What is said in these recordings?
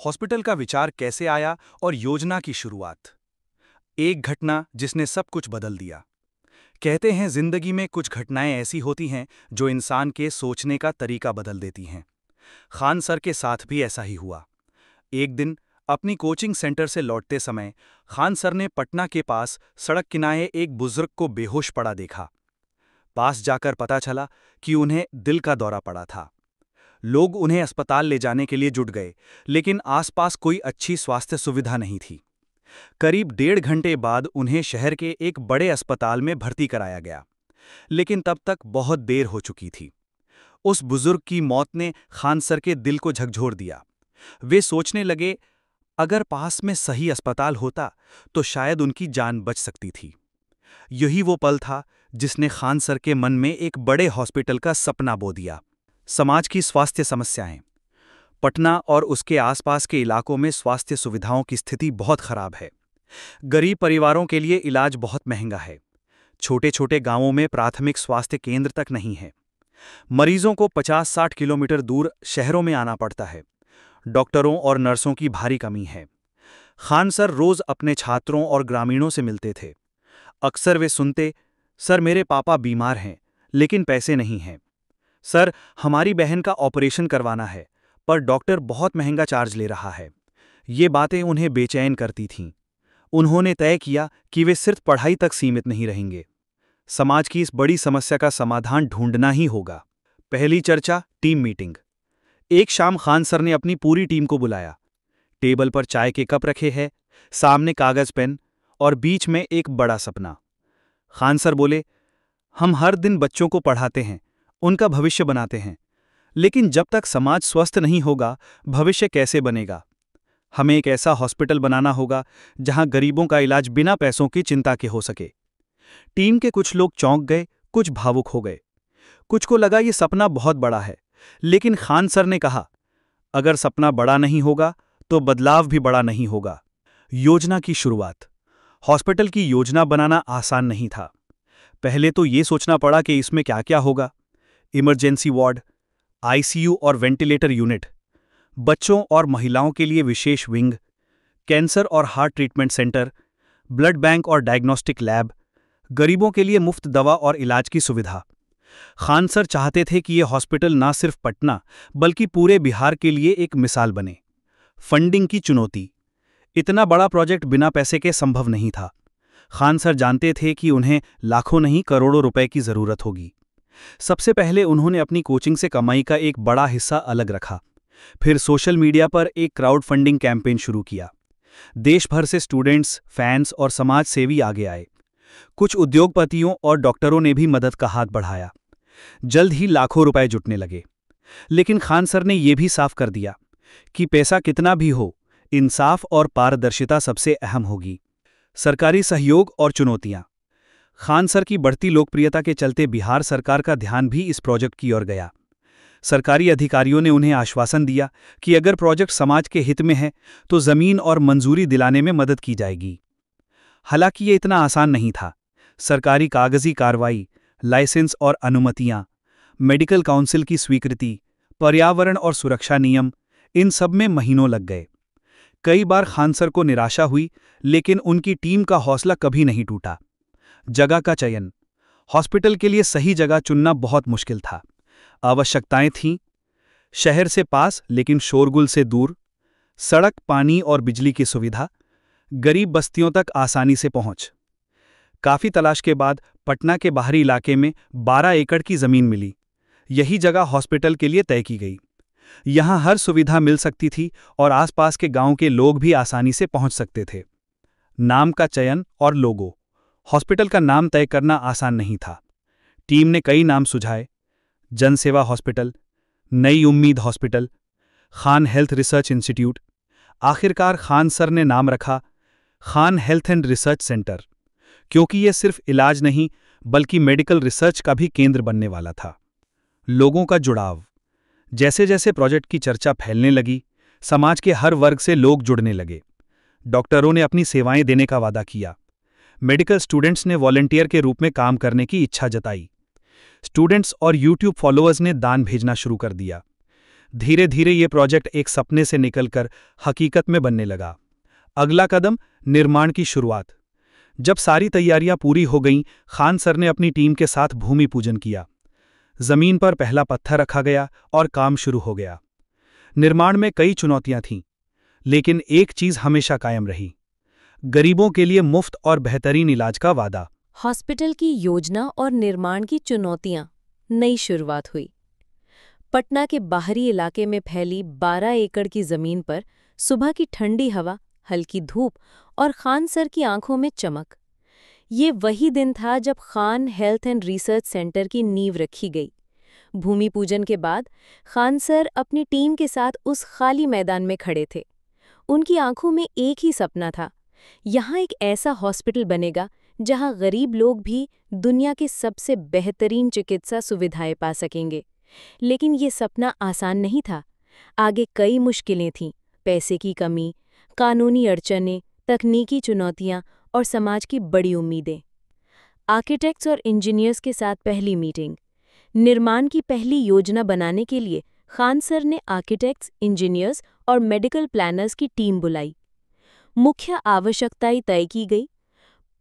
Hospital का विचार कैसे आया और योजना की शुरुआत। एक घटना जिसने सब कुछ बदल दिया। कहते हैं जिंदगी में कुछ घटनाएं ऐसी होती हैं जो इंसान के सोचने का तरीका बदल देती हैं। खान सर के साथ भी ऐसा ही हुआ। एक दिन अपनी कोचिंग सेंटर से लौटते समय खान सर ने पटना के पास सड़क किनारे एक बुजुर्ग को बेहोश पड़ा देखा। पास जाकर पता चला कि उन्हें दिल का दौरा पड़ा था। लोग उन्हें अस्पताल ले जाने के लिए जुट गए, लेकिन आसपास कोई अच्छी स्वास्थ्य सुविधा नहीं थी। करीब 1.5 घंटे बाद उन्हें शहर के एक बड़े अस्पताल में भर्ती कराया गया, लेकिन तब तक बहुत देर हो चुकी थी। उस बुजुर्ग की मौत ने खान सर के दिल को झकझोर दिया। वे सोचने लगे, अगर पास में सही अस्पताल होता तो शायद उनकी जान बच सकती थी। यही वो पल था जिसने खान सर के मन में एक बड़े हॉस्पिटल का सपना बो दिया। समाज की स्वास्थ्य समस्याएं। पटना और उसके आसपास के इलाकों में स्वास्थ्य सुविधाओं की स्थिति बहुत खराब है। गरीब परिवारों के लिए इलाज बहुत महंगा है। छोटे छोटे गांवों में प्राथमिक स्वास्थ्य केंद्र तक नहीं है। मरीजों को 50-60 किलोमीटर दूर शहरों में आना पड़ता है। डॉक्टरों और नर्सों की भारी कमी है। खान सर रोज अपने छात्रों और ग्रामीणों से मिलते थे। अक्सर वे सुनते, सर मेरे पापा बीमार हैं, लेकिन पैसे नहीं हैं। सर हमारी बहन का ऑपरेशन करवाना है, पर डॉक्टर बहुत महंगा चार्ज ले रहा है। ये बातें उन्हें बेचैन करती थीं। उन्होंने तय किया कि वे सिर्फ पढ़ाई तक सीमित नहीं रहेंगे। समाज की इस बड़ी समस्या का समाधान ढूंढना ही होगा। पहली चर्चा, टीम मीटिंग। एक शाम खान सर ने अपनी पूरी टीम को बुलाया। टेबल पर चाय के कप रखे हैं, सामने कागज पेन और बीच में एक बड़ा सपना। खान सर बोले, हम हर दिन बच्चों को पढ़ाते हैं, उनका भविष्य बनाते हैं, लेकिन जब तक समाज स्वस्थ नहीं होगा, भविष्य कैसे बनेगा? हमें एक ऐसा हॉस्पिटल बनाना होगा जहां गरीबों का इलाज बिना पैसों की चिंता के हो सके। टीम के कुछ लोग चौंक गए, कुछ भावुक हो गए। कुछ को लगा ये सपना बहुत बड़ा है, लेकिन खान सर ने कहा, अगर सपना बड़ा नहीं होगा तो बदलाव भी बड़ा नहीं होगा। योजना की शुरुआत। हॉस्पिटल की योजना बनाना आसान नहीं था। पहले तो ये सोचना पड़ा कि इसमें क्या क्या होगा। इमरजेंसी वार्ड, आईसीयू और वेंटिलेटर यूनिट, बच्चों और महिलाओं के लिए विशेष विंग, कैंसर और heart treatment centre, blood bank और डायग्नोस्टिक लैब, गरीबों के लिए मुफ्त दवा और इलाज की सुविधा। खान सर चाहते थे कि यह हॉस्पिटल ना सिर्फ पटना बल्कि पूरे बिहार के लिए एक मिसाल बने। फंडिंग की चुनौती। इतना बड़ा प्रोजेक्ट बिना पैसे के संभव नहीं था। खान सर जानते थे कि उन्हें लाखों नहीं करोड़ों रुपए की जरूरत होगी। सबसे पहले उन्होंने अपनी कोचिंग से कमाई का एक बड़ा हिस्सा अलग रखा। फिर सोशल मीडिया पर एक क्राउड फंडिंग कैंपेन शुरू किया। देश भर से स्टूडेंट्स, फैंस और समाज सेवी आगे आए। कुछ उद्योगपतियों और डॉक्टरों ने भी मदद का हाथ बढ़ाया। जल्द ही लाखों रुपए जुटने लगे। लेकिन खान सर ने यह भी साफ कर दिया कि पैसा कितना भी हो, इंसाफ और पारदर्शिता सबसे अहम होगी। सरकारी सहयोग और चुनौतियां। खान सर की बढ़ती लोकप्रियता के चलते बिहार सरकार का ध्यान भी इस प्रोजेक्ट की ओर गया। सरकारी अधिकारियों ने उन्हें आश्वासन दिया कि अगर प्रोजेक्ट समाज के हित में है तो जमीन और मंजूरी दिलाने में मदद की जाएगी। हालांकि ये इतना आसान नहीं था। सरकारी कागजी कार्रवाई, लाइसेंस और अनुमतियां, मेडिकल काउंसिल की स्वीकृति, पर्यावरण और सुरक्षा नियम, इन सब में महीनों लग गए। कई बार खान सर को निराशा हुई, लेकिन उनकी टीम का हौसला कभी नहीं टूटा। जगह का चयन। हॉस्पिटल के लिए सही जगह चुनना बहुत मुश्किल था। आवश्यकताएं थीं, शहर से पास लेकिन शोरगुल से दूर, सड़क, पानी और बिजली की सुविधा, गरीब बस्तियों तक आसानी से पहुंच। काफी तलाश के बाद पटना के बाहरी इलाके में 12 एकड़ की जमीन मिली। यही जगह हॉस्पिटल के लिए तय की गई। यहां हर सुविधा मिल सकती थी और आसपास के गांव के लोग भी आसानी से पहुंच सकते थे। नाम का चयन और लोगो। हॉस्पिटल का नाम तय करना आसान नहीं था। टीम ने कई नाम सुझाए, जनसेवा हॉस्पिटल, नई उम्मीद hospital, Khan health research institute. आखिरकार खान सर ने नाम रखा Khan health and research centre, क्योंकि यह सिर्फ इलाज नहीं बल्कि मेडिकल रिसर्च का भी केंद्र बनने वाला था। लोगों का जुड़ाव। जैसे जैसे प्रोजेक्ट की चर्चा फैलने लगी, समाज के हर वर्ग से लोग जुड़ने लगे। डॉक्टरों ने अपनी सेवाएं देने का वादा किया। मेडिकल स्टूडेंट्स ने वॉलंटियर के रूप में काम करने की इच्छा जताई। स्टूडेंट्स और यूट्यूब फॉलोअर्स ने दान भेजना शुरू कर दिया। धीरे धीरे ये प्रोजेक्ट एक सपने से निकलकर हकीकत में बनने लगा। अगला कदम, निर्माण की शुरुआत। जब सारी तैयारियां पूरी हो गईं, खान सर ने अपनी टीम के साथ भूमि पूजन किया। जमीन पर पहला पत्थर रखा गया और काम शुरू हो गया। निर्माण में कई चुनौतियां थीं, लेकिन एक चीज हमेशा कायम रही: गरीबों के लिए मुफ्त और बेहतरीन इलाज का वादा। हॉस्पिटल की योजना और निर्माण की चुनौतियां। नई शुरुआत हुई। पटना के बाहरी इलाके में फैली 12 एकड़ की जमीन पर सुबह की ठंडी हवा, हल्की धूप और खान सर की आंखों में चमक। ये वही दिन था जब Khan health and research centre की नींव रखी गई। भूमि पूजन के बाद खान सर अपनी टीम के साथ उस खाली मैदान में खड़े थे। उनकी आंखों में एक ही सपना था, यहाँ एक ऐसा हॉस्पिटल बनेगा जहाँ गरीब लोग भी दुनिया के सबसे बेहतरीन चिकित्सा सुविधाएं पा सकेंगे। लेकिन ये सपना आसान नहीं था। आगे कई मुश्किलें थीं: पैसे की कमी, कानूनी अड़चनें, तकनीकी चुनौतियां और समाज की बड़ी उम्मीदें। आर्किटेक्ट्स और इंजीनियर्स के साथ पहली मीटिंग। निर्माण की पहली योजना बनाने के लिए खान सर ने आर्किटेक्ट्स, इंजीनियर्स और मेडिकल प्लानर्स की टीम बुलाई। मुख्य आवश्यकताएं तय की गई: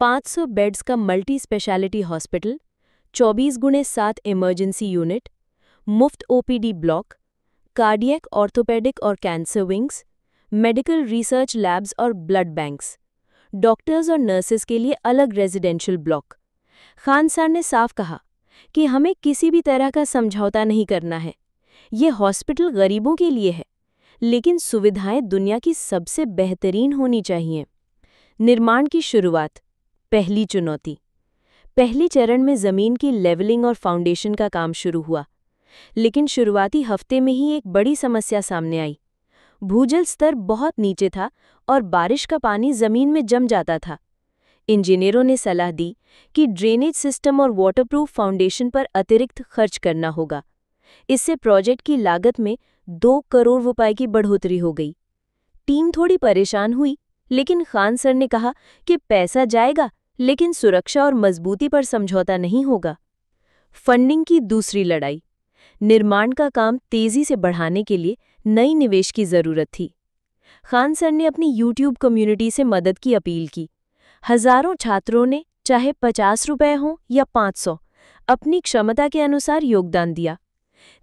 500 बेड्स का multi speciality hospital, 24x7 emergency unit, मुफ्त ओपीडी ब्लॉक, कार्डियक, ऑर्थोपेडिक और cancer wings, medical research labs और ब्लड बैंक्स, डॉक्टर्स और नर्सेस के लिए अलग रेजिडेंशियल ब्लॉक। खान सर ने साफ कहा कि हमें किसी भी तरह का समझौता नहीं करना है। ये हॉस्पिटल गरीबों के लिए है, लेकिन सुविधाएं दुनिया की सबसे बेहतरीन होनी चाहिए। निर्माण की शुरुआत। पहली चुनौती। पहले चरण में जमीन की लेवलिंग और फाउंडेशन का काम शुरू हुआ, लेकिन शुरुआती हफ्ते में ही एक बड़ी समस्या सामने आई। भूजल स्तर बहुत नीचे था और बारिश का पानी जमीन में जम जाता था। इंजीनियरों ने सलाह दी कि ड्रेनेज सिस्टम और वाटरप्रूफ फाउंडेशन पर अतिरिक्त खर्च करना होगा। इससे प्रोजेक्ट की लागत में 2 करोड़ रुपए की बढ़ोतरी हो गई। टीम थोड़ी परेशान हुई, लेकिन खान सर ने कहा कि पैसा जाएगा, लेकिन सुरक्षा और मजबूती पर समझौता नहीं होगा। फंडिंग की दूसरी लड़ाई। निर्माण का काम तेजी से बढ़ाने के लिए नई निवेश की जरूरत थी। खान सर ने अपनी YouTube कम्युनिटी से मदद की अपील की। हजारों छात्रों ने, चाहे 50 रुपए हों या 500, अपनी क्षमता के अनुसार योगदान दिया।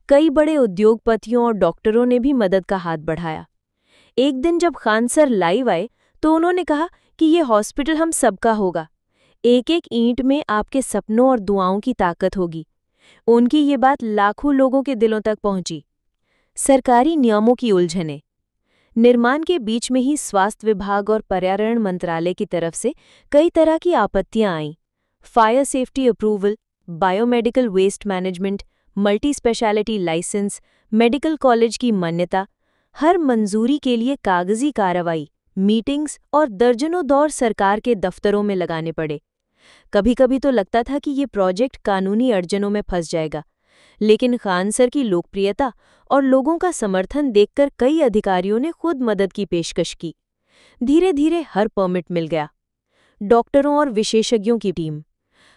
कई बड़े उद्योगपतियों और डॉक्टरों ने भी मदद का हाथ बढ़ाया। एक दिन जब खान सर लाइव आए तो उन्होंने कहा कि ये हॉस्पिटल हम सबका होगा। एक एक ईंट में आपके सपनों और दुआओं की ताकत होगी। उनकी ये बात लाखों लोगों के दिलों तक पहुंची। सरकारी नियमों की उलझनें। निर्माण के बीच में ही स्वास्थ्य विभाग और पर्यावरण मंत्रालय की तरफ से कई तरह की आपत्तियां आईं। Fire safety approval, biomedical waste management, multi speciality licence, medical college की मान्यता। हर मंजूरी के लिए कागजी कार्रवाई, मीटिंग्स और दर्जनों दौर सरकार के दफ्तरों में लगाने पड़े। कभी-कभी तो लगता था कि ये प्रोजेक्ट कानूनी अड़चनों में फंस जाएगा, लेकिन खान सर की लोकप्रियता और लोगों का समर्थन देखकर कई अधिकारियों ने खुद मदद की पेशकश की। धीरे धीरे हर परमिट मिल गया। डॉक्टरों और विशेषज्ञों की टीम।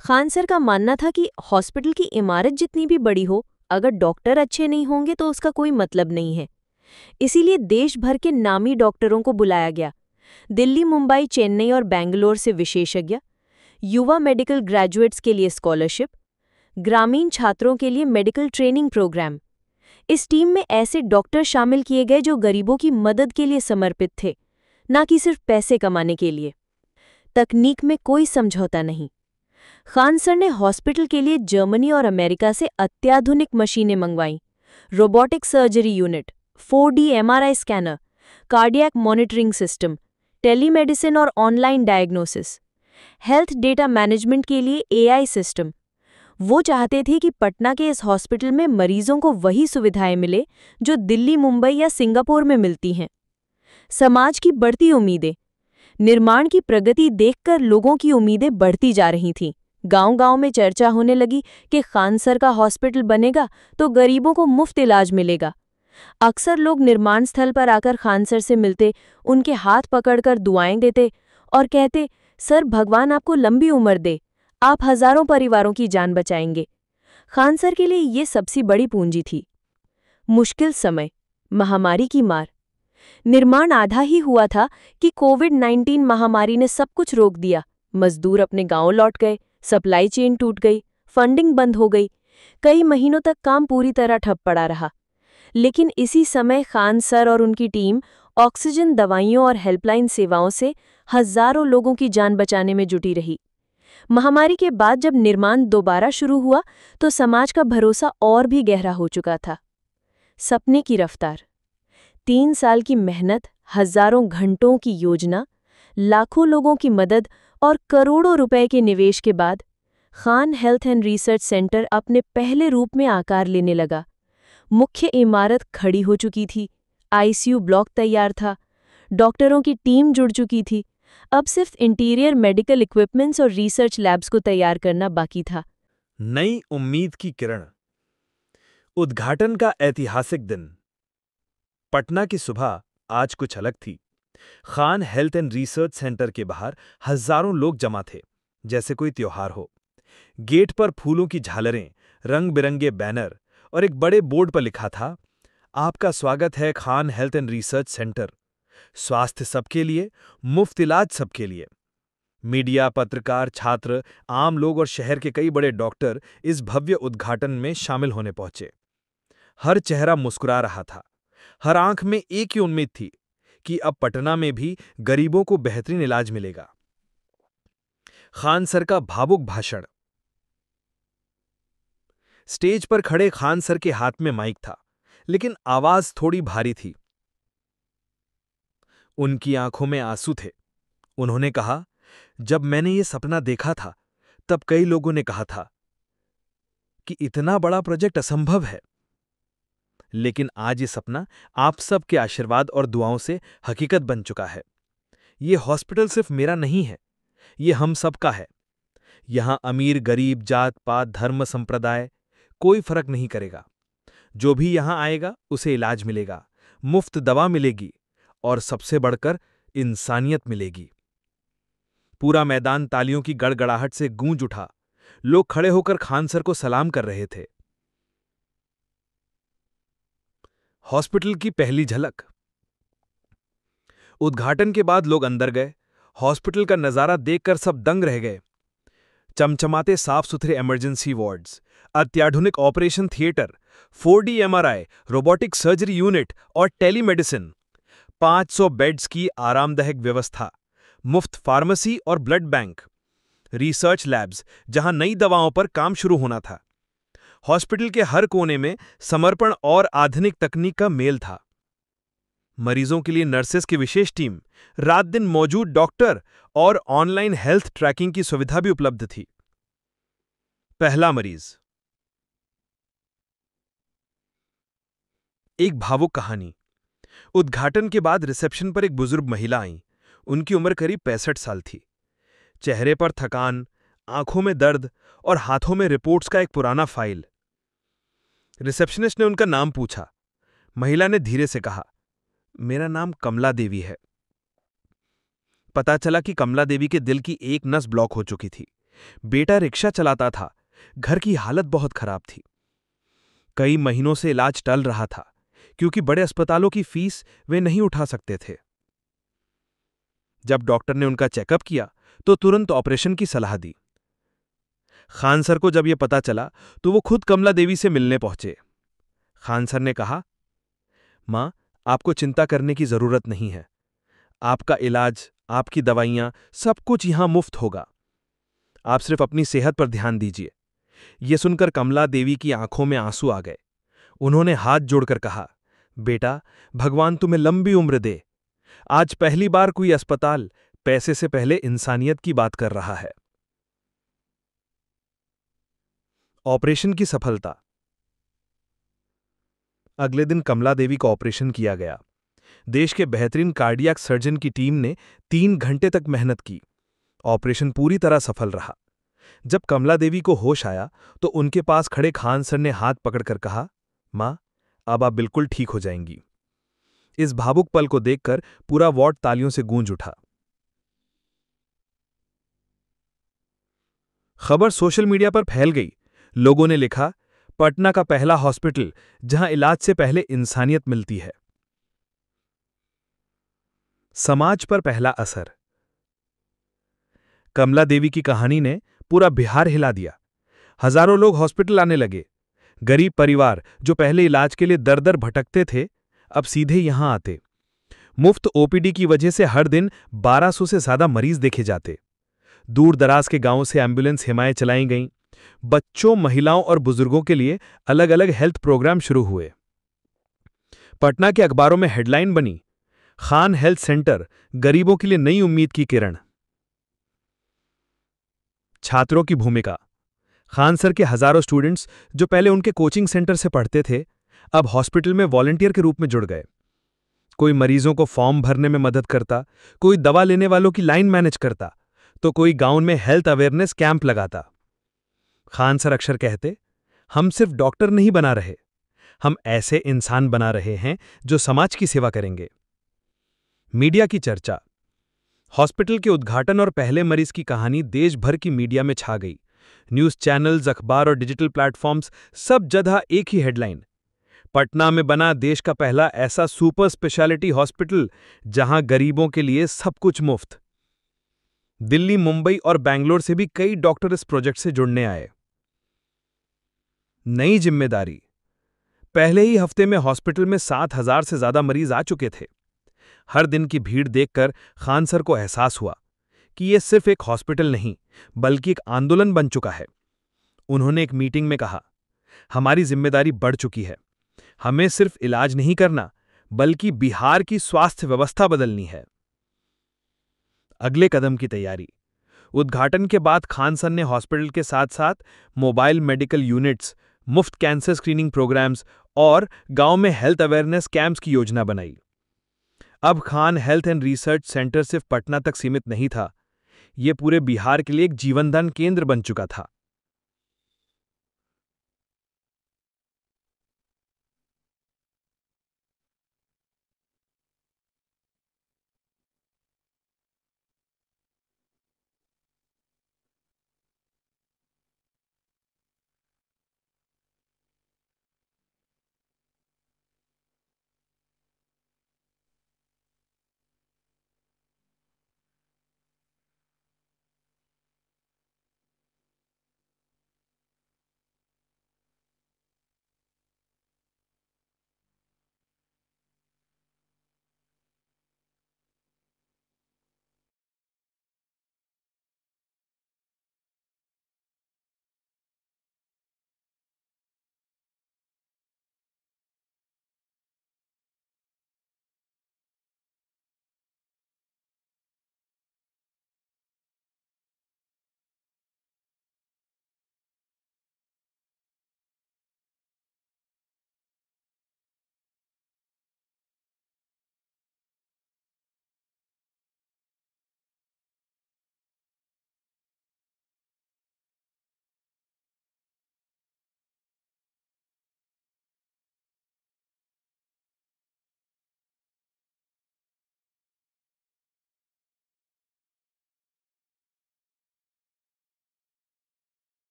खान सर का मानना था कि हॉस्पिटल की इमारत जितनी भी बड़ी हो, अगर डॉक्टर अच्छे नहीं होंगे तो उसका कोई मतलब नहीं है। इसीलिए देश भर के नामी डॉक्टरों को बुलाया गया। दिल्ली, मुंबई, चेन्नई और बेंगलोर से विशेषज्ञ, युवा मेडिकल ग्रेजुएट्स के लिए स्कॉलरशिप, ग्रामीण छात्रों के लिए मेडिकल ट्रेनिंग प्रोग्राम। इस टीम में ऐसे डॉक्टर शामिल किए गए जो गरीबों की मदद के लिए समर्पित थे, न कि सिर्फ पैसे कमाने के लिए। तकनीक में कोई समझौता नहीं। खान सर ने हॉस्पिटल के लिए जर्मनी और अमेरिका से अत्याधुनिक मशीनें मंगवाईं। Robotic surgery unit, 4D MRI scanner, cardiac monitoring system, telemedicine और online diagnosis, health data management के लिए AI सिस्टम। वो चाहते थे कि पटना के इस हॉस्पिटल में मरीजों को वही सुविधाएं मिले जो दिल्ली, मुंबई या सिंगापुर में मिलती हैं। समाज की बढ़ती उम्मीदें। निर्माण की प्रगति देखकर लोगों की उम्मीदें बढ़ती जा रही थीं। गांव-गांव में चर्चा होने लगी कि खान सर का हॉस्पिटल बनेगा तो गरीबों को मुफ्त इलाज मिलेगा। अक्सर लोग निर्माण स्थल पर आकर खान सर से मिलते, उनके हाथ पकड़कर दुआएं देते और कहते, सर भगवान आपको लंबी उम्र दे, आप हजारों परिवारों की जान बचाएंगे। खान सर के लिए ये सबसे बड़ी पूंजी थी। मुश्किल समय, महामारी की मार। निर्माण आधा ही हुआ था कि कोविड-19 महामारी ने सब कुछ रोक दिया। मजदूर अपने गांव लौट गए, सप्लाई चेन टूट गई, फंडिंग बंद हो गई। कई महीनों तक काम पूरी तरह ठप पड़ा रहा। लेकिन इसी समय खान सर और उनकी टीम ऑक्सीजन, दवाइयों और हेल्पलाइन सेवाओं से हजारों लोगों की जान बचाने में जुटी रही। महामारी के बाद जब निर्माण दोबारा शुरू हुआ तो समाज का भरोसा और भी गहरा हो चुका था। सपने की रफ्तार। 3 साल की मेहनत, हजारों घंटों की योजना, लाखों लोगों की मदद और करोड़ों रुपए के निवेश के बाद Khan health and research centre अपने पहले रूप में आकार लेने लगा। मुख्य इमारत खड़ी हो चुकी थी, आईसीयू ब्लॉक तैयार था, डॉक्टरों की टीम जुड़ चुकी थी। अब सिर्फ इंटीरियर मेडिकल इक्विपमेंट्स और रिसर्च लैब्स को तैयार करना बाकी था। नई उम्मीद की किरण। उद्घाटन का ऐतिहासिक दिन। पटना की सुबह आज कुछ अलग थी। Khan health and research centre के बाहर हजारों लोग जमा थे, जैसे कोई त्योहार हो। गेट पर फूलों की झालरें, रंग बिरंगे बैनर और एक बड़े बोर्ड पर लिखा था, आपका स्वागत है Khan health and research centre. स्वास्थ्य सबके लिए, मुफ्त इलाज सबके लिए। मीडिया, पत्रकार, छात्र, आम लोग और शहर के कई बड़े डॉक्टर इस भव्य उद्घाटन में शामिल होने पहुंचे। हर चेहरा मुस्कुरा रहा था, हर आंख में एक ही उम्मीद थी कि अब पटना में भी गरीबों को बेहतरीन इलाज मिलेगा। खान सर का भावुक भाषण। स्टेज पर खड़े खान सर के हाथ में माइक था, लेकिन आवाज थोड़ी भारी थी। उनकी आंखों में आंसू थे। उन्होंने कहा, जब मैंने ये सपना देखा था, तब कई लोगों ने कहा था कि इतना बड़ा प्रोजेक्ट असंभव है। लेकिन आज ये सपना आप सब के आशीर्वाद और दुआओं से हकीकत बन चुका है। ये हॉस्पिटल सिर्फ मेरा नहीं है, ये हम सबका है। यहां अमीर, गरीब, जात पात, धर्म, संप्रदाय कोई फर्क नहीं करेगा। जो भी यहां आएगा उसे इलाज मिलेगा, मुफ्त दवा मिलेगी और सबसे बढ़कर इंसानियत मिलेगी। पूरा मैदान तालियों की गड़गड़ाहट से गूंज उठा। लोग खड़े होकर खान सर को सलाम कर रहे थे। हॉस्पिटल की पहली झलक। उद्घाटन के बाद लोग अंदर गए। हॉस्पिटल का नजारा देखकर सब दंग रह गए। चमचमाते साफ सुथरे इमरजेंसी वार्ड्स, अत्याधुनिक operation theatre, 4D MRI, robotic surgery unit और टेलीमेडिसिन, 500 बेड्स की आरामदायक व्यवस्था, मुफ्त फार्मेसी और ब्लड बैंक, रिसर्च लैब्स जहां नई दवाओं पर काम शुरू होना था। हॉस्पिटल के हर कोने में समर्पण और आधुनिक तकनीक का मेल था। मरीजों के लिए नर्सेस की विशेष टीम, रात दिन मौजूद डॉक्टर और ऑनलाइन हेल्थ ट्रैकिंग की सुविधा भी उपलब्ध थी। पहला मरीज। एक भावुक कहानी। उद्घाटन के बाद रिसेप्शन पर एक बुजुर्ग महिला आईं। उनकी उम्र करीब 65 साल थी। चेहरे पर थकान, आंखों में दर्द और हाथों में रिपोर्ट्स का एक पुराना फाइल। रिसेप्शनिस्ट ने उनका नाम पूछा। महिला ने धीरे से कहा, मेरा नाम कमला देवी है। पता चला कि कमला देवी के दिल की एक नस ब्लॉक हो चुकी थी। बेटा रिक्शा चलाता था, घर की हालत बहुत खराब थी। कई महीनों से इलाज टल रहा था, क्योंकि बड़े अस्पतालों की फीस वे नहीं उठा सकते थे। जब डॉक्टर ने उनका चेकअप किया तो तुरंत ऑपरेशन की सलाह दी। खान सर को जब यह पता चला तो वो खुद कमला देवी से मिलने पहुंचे। खान सर ने कहा, मां, आपको चिंता करने की जरूरत नहीं है। आपका इलाज, आपकी दवाइयां, सब कुछ यहां मुफ्त होगा। आप सिर्फ अपनी सेहत पर ध्यान दीजिए। यह सुनकर कमला देवी की आंखों में आंसू आ गए। उन्होंने हाथ जोड़कर कहा, बेटा, भगवान तुम्हें लंबी उम्र दे। आज पहली बार कोई अस्पताल पैसे से पहले इंसानियत की बात कर रहा है। ऑपरेशन की सफलता। अगले दिन कमला देवी का ऑपरेशन किया गया। देश के बेहतरीन कार्डियक सर्जन की टीम ने 3 घंटे तक मेहनत की। ऑपरेशन पूरी तरह सफल रहा। जब कमला देवी को होश आया तो उनके पास खड़े खान सर ने हाथ पकड़कर कहा, मां, अब आप बिल्कुल ठीक हो जाएंगी। इस भावुक पल को देखकर पूरा वार्ड तालियों से गूंज उठा। खबर सोशल मीडिया पर फैल गई। लोगों ने लिखा, पटना का पहला हॉस्पिटल जहां इलाज से पहले इंसानियत मिलती है। समाज पर पहला असर। कमला देवी की कहानी ने पूरा बिहार हिला दिया। हजारों लोग हॉस्पिटल आने लगे। गरीब परिवार जो पहले इलाज के लिए दर दर भटकते थे, अब सीधे यहां आते। मुफ्त ओपीडी की वजह से हर दिन 1200 से ज्यादा मरीज देखे जाते। दूर दराज के गांवों से एम्बुलेंस सेवाएं चलाई गईं। बच्चों, महिलाओं और बुजुर्गों के लिए अलग अलग हेल्थ प्रोग्राम शुरू हुए। पटना के अखबारों में हेडलाइन बनी, खान हेल्थ सेंटर, गरीबों के लिए नई उम्मीद की किरण। छात्रों की भूमिका। खान सर के हजारों स्टूडेंट्स जो पहले उनके कोचिंग सेंटर से पढ़ते थे, अब हॉस्पिटल में वॉलंटियर के रूप में जुड़ गए। कोई मरीजों को फॉर्म भरने में मदद करता, कोई दवा लेने वालों की लाइन मैनेज करता, तो कोई गांव में हेल्थ अवेयरनेस कैंप लगाता। खान सर अक्सर कहते, हम सिर्फ डॉक्टर नहीं बना रहे, हम ऐसे इंसान बना रहे हैं जो समाज की सेवा करेंगे। मीडिया की चर्चा। हॉस्पिटल के उद्घाटन और पहले मरीज की कहानी देश भर की मीडिया में छा गई। न्यूज चैनल्स, अखबार और डिजिटल प्लेटफॉर्म्स, सब जगह एक ही हेडलाइन, पटना में बना देश का पहला ऐसा सुपर स्पेशलिटी हॉस्पिटल जहां गरीबों के लिए सब कुछ मुफ्त। दिल्ली, मुंबई और बैंगलोर से भी कई डॉक्टर इस प्रोजेक्ट से जुड़ने आए। नई जिम्मेदारी। पहले ही हफ्ते में हॉस्पिटल में 7,000 से ज्यादा मरीज आ चुके थे। हर दिन की भीड़ देखकर खान सर को एहसास हुआ कि यह सिर्फ एक हॉस्पिटल नहीं, बल्कि एक आंदोलन बन चुका है। उन्होंने एक मीटिंग में कहा, हमारी जिम्मेदारी बढ़ चुकी है। हमें सिर्फ इलाज नहीं करना, बल्कि बिहार की स्वास्थ्य व्यवस्था बदलनी है। अगले कदम की तैयारी। उद्घाटन के बाद खान सर ने हॉस्पिटल के साथ साथ मोबाइल मेडिकल यूनिट्स, मुफ्त कैंसर स्क्रीनिंग प्रोग्राम्स और गांव में हेल्थ अवेयरनेस कैंप्स की योजना बनाई। अब Khan health and research centre सिर्फ पटना तक सीमित नहीं था, यह पूरे बिहार के लिए एक जीवनदान केंद्र बन चुका था।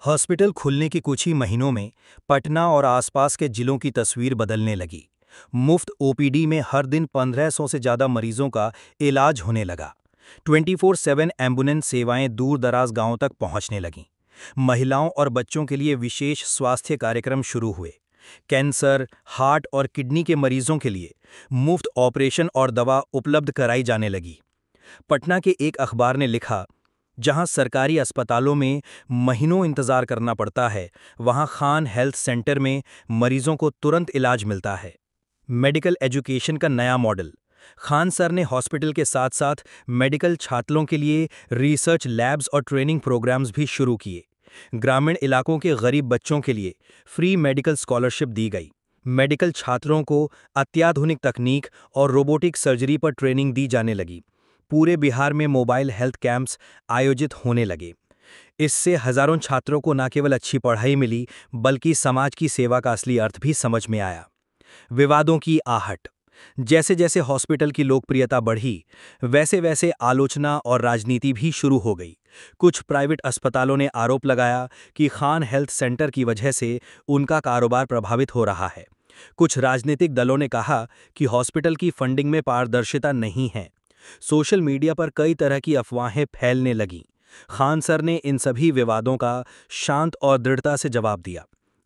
हॉस्पिटल खुलने के कुछ ही महीनों में पटना और आसपास के जिलों की तस्वीर बदलने लगी। मुफ्त ओपीडी में हर दिन 1500 से ज़्यादा मरीजों का इलाज होने लगा। 24/7 एम्बुलेंस सेवाएं दूर दराज गांवों तक पहुंचने लगीं। महिलाओं और बच्चों के लिए विशेष स्वास्थ्य कार्यक्रम शुरू हुए। कैंसर, हार्ट और किडनी के मरीजों के लिए मुफ्त ऑपरेशन और दवा उपलब्ध कराई जाने लगी। पटना के एक अखबार ने लिखा, जहां सरकारी अस्पतालों में महीनों इंतजार करना पड़ता है, वहां खान हेल्थ सेंटर में मरीजों को तुरंत इलाज मिलता है। मेडिकल एजुकेशन का नया मॉडल। खान सर ने हॉस्पिटल के साथ साथ मेडिकल छात्रों के लिए रिसर्च लैब्स और ट्रेनिंग प्रोग्राम्स भी शुरू किए। ग्रामीण इलाकों के गरीब बच्चों के लिए फ्री मेडिकल स्कॉलरशिप दी गई। मेडिकल छात्रों को अत्याधुनिक तकनीक और रोबोटिक सर्जरी पर ट्रेनिंग दी जाने लगी। पूरे बिहार में मोबाइल हेल्थ कैंप्स आयोजित होने लगे। इससे हजारों छात्रों को न केवल अच्छी पढ़ाई मिली, बल्कि समाज की सेवा का असली अर्थ भी समझ में आया। विवादों की आहट। जैसे जैसे हॉस्पिटल की लोकप्रियता बढ़ी, वैसे वैसे आलोचना और राजनीति भी शुरू हो गई। कुछ प्राइवेट अस्पतालों ने आरोप लगाया कि खान हेल्थ सेंटर की वजह से उनका कारोबार प्रभावित हो रहा है। कुछ राजनीतिक दलों ने कहा कि हॉस्पिटल की फंडिंग में पारदर्शिता नहीं है। सोशल मीडिया पर कई तरह की अफवाहें फैलने लगीं। खान सर ने इन सभी विवादों का शांत और दृढ़ता से जवाब दिया।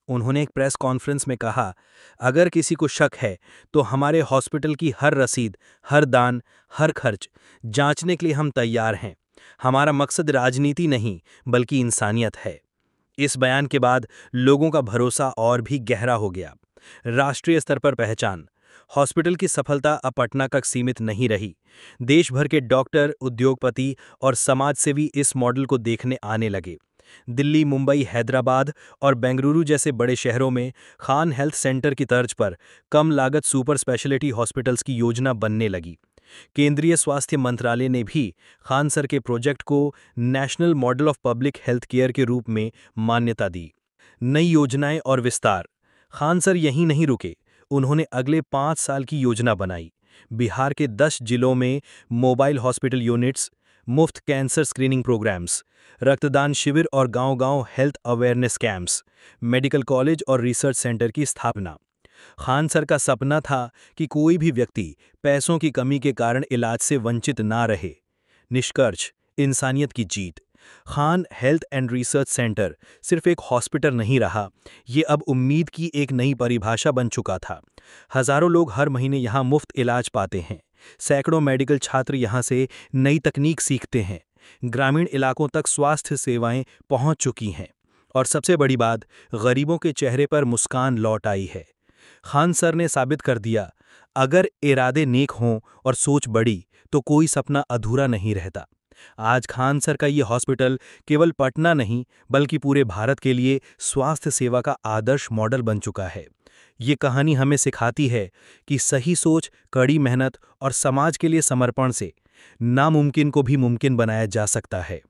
उन्होंने एक प्रेस कॉन्फ्रेंस में कहा, अगर किसी को शक है तो हमारे हॉस्पिटल की हर रसीद, हर दान, हर खर्च जांचने के लिए हम तैयार हैं। हमारा मकसद राजनीति नहीं, बल्कि इंसानियत है। इस बयान के बाद लोगों का भरोसा और भी गहरा हो गया। राष्ट्रीय स्तर पर पहचान। हॉस्पिटल की सफलता अब पटना तक सीमित नहीं रही। देश भर के डॉक्टर, उद्योगपति और समाजसेवी इस मॉडल को देखने आने लगे। दिल्ली, मुंबई, हैदराबाद और बेंगलुरु जैसे बड़े शहरों में खान हेल्थ सेंटर की तर्ज पर कम लागत सुपर स्पेशलिटी हॉस्पिटल्स की योजना बनने लगी। केंद्रीय स्वास्थ्य मंत्रालय ने भी खान सर के प्रोजेक्ट को national model of public health care के रूप में मान्यता दी। नई योजनाएं और विस्तार। खान सर यहीं नहीं रुके, उन्होंने अगले 5 साल की योजना बनाई। बिहार के 10 जिलों में मोबाइल हॉस्पिटल यूनिट्स, मुफ्त कैंसर स्क्रीनिंग प्रोग्राम्स, रक्तदान शिविर और गांव-गांव health awareness camps, medical college और रिसर्च सेंटर की स्थापना। खान सर का सपना था कि कोई भी व्यक्ति पैसों की कमी के कारण इलाज से वंचित ना रहे। निष्कर्ष, इंसानियत की जीत। Khan health and research centre सिर्फ एक हॉस्पिटल नहीं रहा, ये अब उम्मीद की एक नई परिभाषा बन चुका था। हजारों लोग हर महीने यहाँ मुफ्त इलाज पाते हैं। सैकड़ों मेडिकल छात्र यहाँ से नई तकनीक सीखते हैं। ग्रामीण इलाकों तक स्वास्थ्य सेवाएं पहुँच चुकी हैं। और सबसे बड़ी बात, गरीबों के चेहरे पर मुस्कान लौट आई है। खान सर ने साबित कर दिया, अगर इरादे नेक हों और सोच बड़ी, तो कोई सपना अधूरा नहीं रहता। आज खान सर का ये हॉस्पिटल केवल पटना नहीं, बल्कि पूरे भारत के लिए स्वास्थ्य सेवा का आदर्श मॉडल बन चुका है। ये कहानी हमें सिखाती है कि सही सोच, कड़ी मेहनत और समाज के लिए समर्पण से नामुमकिन को भी मुमकिन बनाया जा सकता है।